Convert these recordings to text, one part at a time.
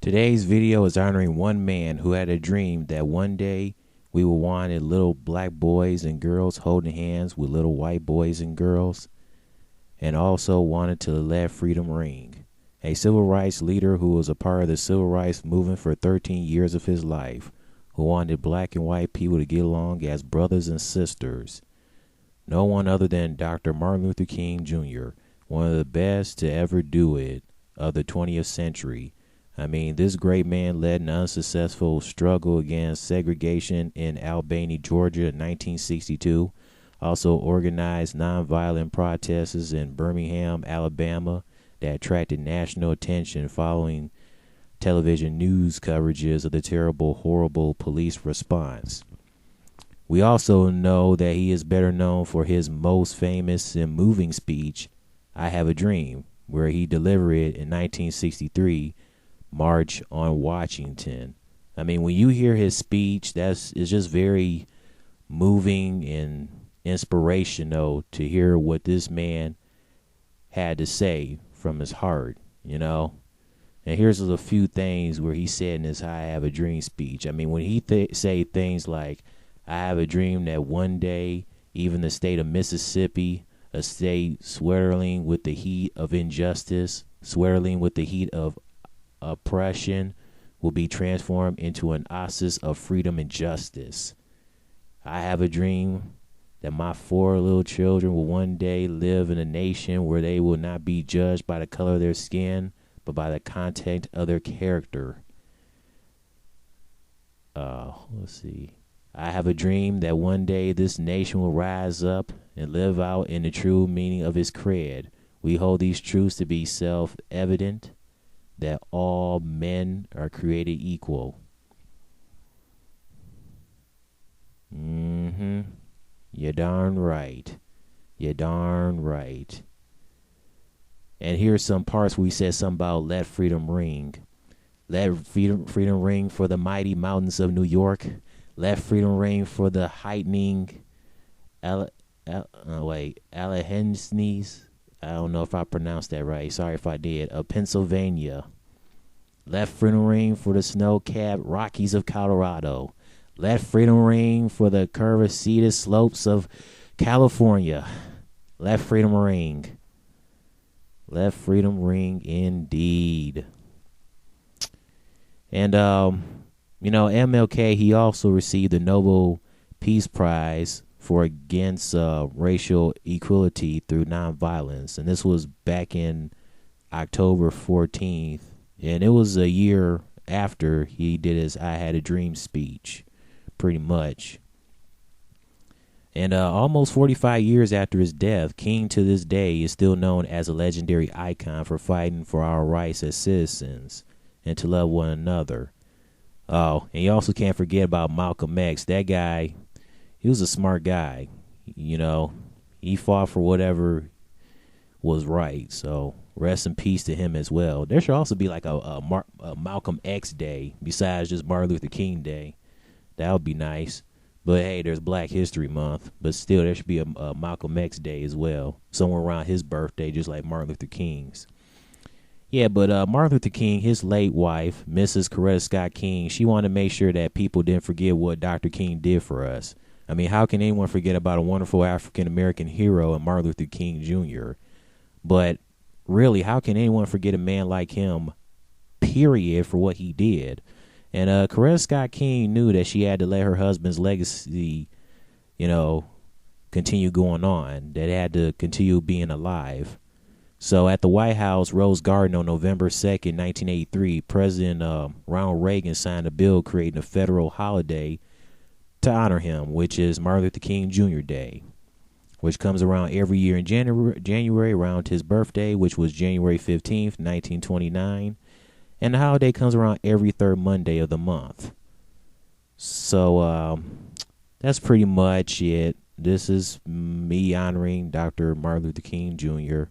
Today's video is honoring one man who had a dream that one day we will wanted little black boys and girls holding hands with little white boys and girls, and also wanted to let freedom ring. A civil rights leader who was a part of the civil rights movement for 13 years of his life, who wanted black and white people to get along as brothers and sisters. No one other than Dr. Martin Luther King Jr., one of the best to ever do it of the 20th century. I mean, this great man led an unsuccessful struggle against segregation in Albany, Georgia in 1962. Also organized nonviolent protests in Birmingham, Alabama that attracted national attention following television news coverages of the terrible, horrible police response. We also know that he is better known for his most famous and moving speech, I Have a Dream, where he delivered it in 1963, March on Washington. I mean, when you hear his speech, it's just very moving and inspirational to hear what this man had to say from his heart, you know. And here's a few things where he said in his I Have a Dream speech. I mean, when he say things like, I have a dream that one day even the state of Mississippi, a state swirling with the heat of injustice, swirling with the heat of oppression, will be transformed into an oasis of freedom and justice. I have a dream that my 4 little children will one day live in a nation where they will not be judged by the color of their skin, but by the content of their character. Let's see. I have a dream that one day this nation will rise up and live out in the true meaning of its creed. We hold these truths to be self-evident, that all men are created equal. You're darn right. You're darn right. And here's some parts where he said something about let freedom ring. Let freedom ring for the mighty mountains of New York. Let freedom ring for the heightening Alleghenies. I don't know if I pronounced that right. Sorry if I did. Of Pennsylvania. Let freedom ring for the snow-capped Rockies of Colorado. Let freedom ring for the curved slopes of California. Let freedom ring. Let freedom ring indeed. And, MLK, he also received the Nobel Peace Prize for against racial equality through nonviolence. And this was back in October 14th. And it was a year after he did his I Had a Dream speech, pretty much. And almost 45 years after his death, King to this day is still known as a legendary icon for fighting for our rights as citizens and to love one another. Oh, and you also can't forget about Malcolm X. That guy, he was a smart guy. You know, he fought for whatever was right. So rest in peace to him as well. There should also be like a Malcolm X Day besides just Martin Luther King Day. That would be nice. But hey, there's Black History Month. But still, there should be a Malcolm X Day as well, somewhere around his birthday, just like Martin Luther King's. Yeah, but Martin Luther King, his late wife, Mrs. Coretta Scott King, she wanted to make sure that people didn't forget what Dr. King did for us. I mean, how can anyone forget about a wonderful African-American hero and Martin Luther King Jr.? But really, how can anyone forget a man like him, period, for what he did? And Coretta Scott King knew that she had to let her husband's legacy, continue going on, that it had to continue being alive. So at the White House Rose Garden on November 2nd, 1983, President Ronald Reagan signed a bill creating a federal holiday to honor him, which is Martin Luther King Jr. Day, which comes around every year in January around his birthday, which was January 15th, 1929. And the holiday comes around every third Monday of the month. So that's pretty much it. This is me honoring Dr. Martin Luther King Jr.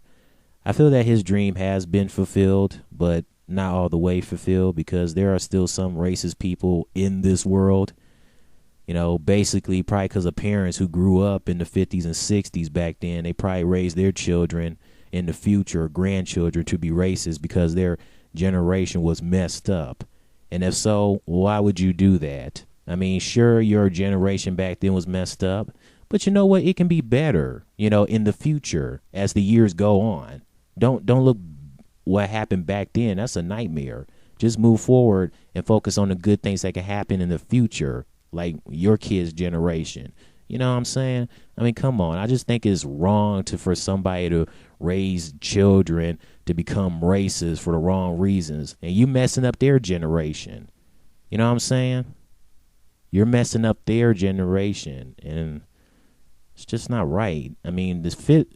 I feel that his dream has been fulfilled, but not all the way fulfilled, because there are still some racist people in this world. Basically probably because of parents who grew up in the 50s and 60s back then. They probably raised their children in the future, grandchildren, to be racist because they're generation was messed up? And if so, why would you do that? I mean, sure, your generation back then was messed up, but you know what? It can be better, in the future as the years go on. Don't look what happened back then. That's a nightmare. Just move forward and focus on the good things that can happen in the future, like your kids' generation. You know what I'm saying? I mean, come on. I just think it's wrong for somebody to raise children to become racist for the wrong reasons, and you messing up their generation. You know what I'm saying? You're messing up their generation, and it's just not right. I mean,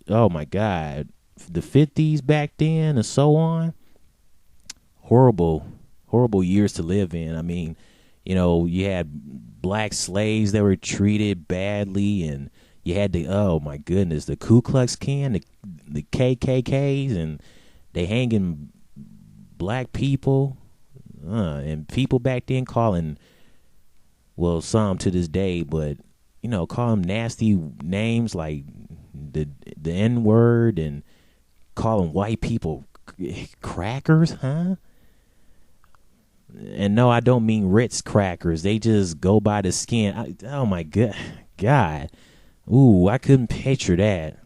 oh my God, the 50s back then and so on, horrible, horrible years to live in. I mean, you had black slaves that were treated badly, and you had oh my goodness, the Ku Klux Klan, the KKKs, and they hanging black people, and people back then calling, well, some to this day, but call them nasty names like the N word, and calling white people crackers, huh? And no, I don't mean Ritz crackers. They just go by the skin. Oh my God. Ooh, I couldn't picture that.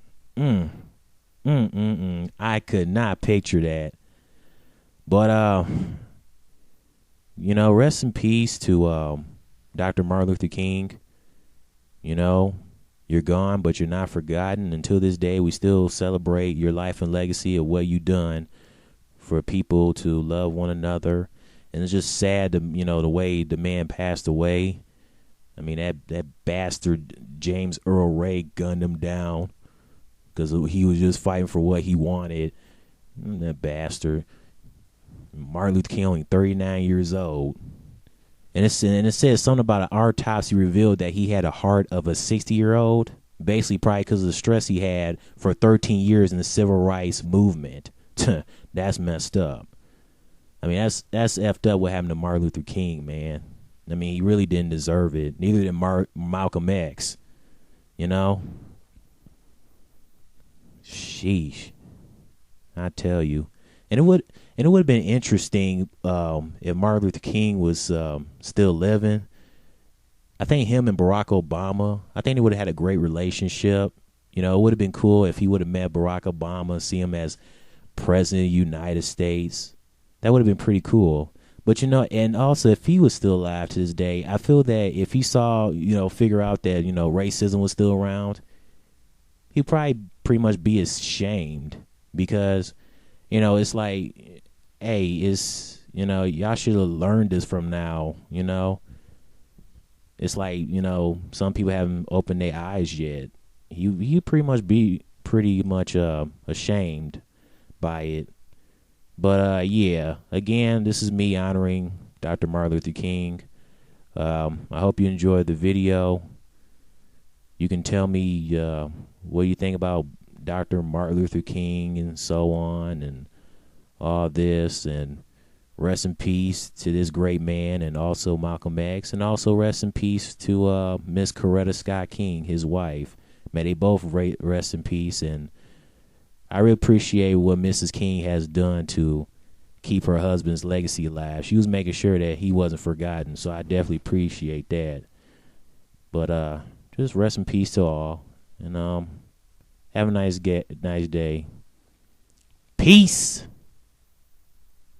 I could not picture that. But rest in peace to Dr. Martin Luther King. You're gone, but you're not forgotten. Until this day, we still celebrate your life and legacy of what you done for people to love one another. And it's just sad, the way the man passed away. I mean, that bastard James Earl Ray gunned him down because he was just fighting for what he wanted. That bastard. Martin Luther King, only 39 years old. And it says something about an autopsy revealed that he had a heart of a 60-year-old, basically probably because of the stress he had for 13 years in the civil rights movement. That's messed up. I mean, that's effed up what happened to Martin Luther King, man. I mean, he really didn't deserve it. Neither did Malcolm X. Sheesh. I tell you. And it would have been interesting if Martin Luther King was still living. I think him and Barack Obama, I think they would have had a great relationship. It would have been cool if he would have met Barack Obama, see him as president of the United States. That would have been pretty cool. But, and also if he was still alive to this day, I feel that if he saw, figure out that, racism was still around, he'd probably pretty much be ashamed because, it's like, hey, y'all should have learned this from now, It's like, some people haven't opened their eyes yet. He pretty much be pretty much ashamed by it. But, yeah, again, this is me honoring Dr. Martin Luther King. I hope you enjoyed the video. You can tell me what you think about Dr. Martin Luther King and so on and all this. And rest in peace to this great man, and also Malcolm X. And also rest in peace to Miss Coretta Scott King, his wife. May they both rest in peace. And I really appreciate what Mrs. King has done to keep her husband's legacy alive. She was making sure that he wasn't forgotten, so I definitely appreciate that. But just rest in peace to all, and have a nice day. Peace.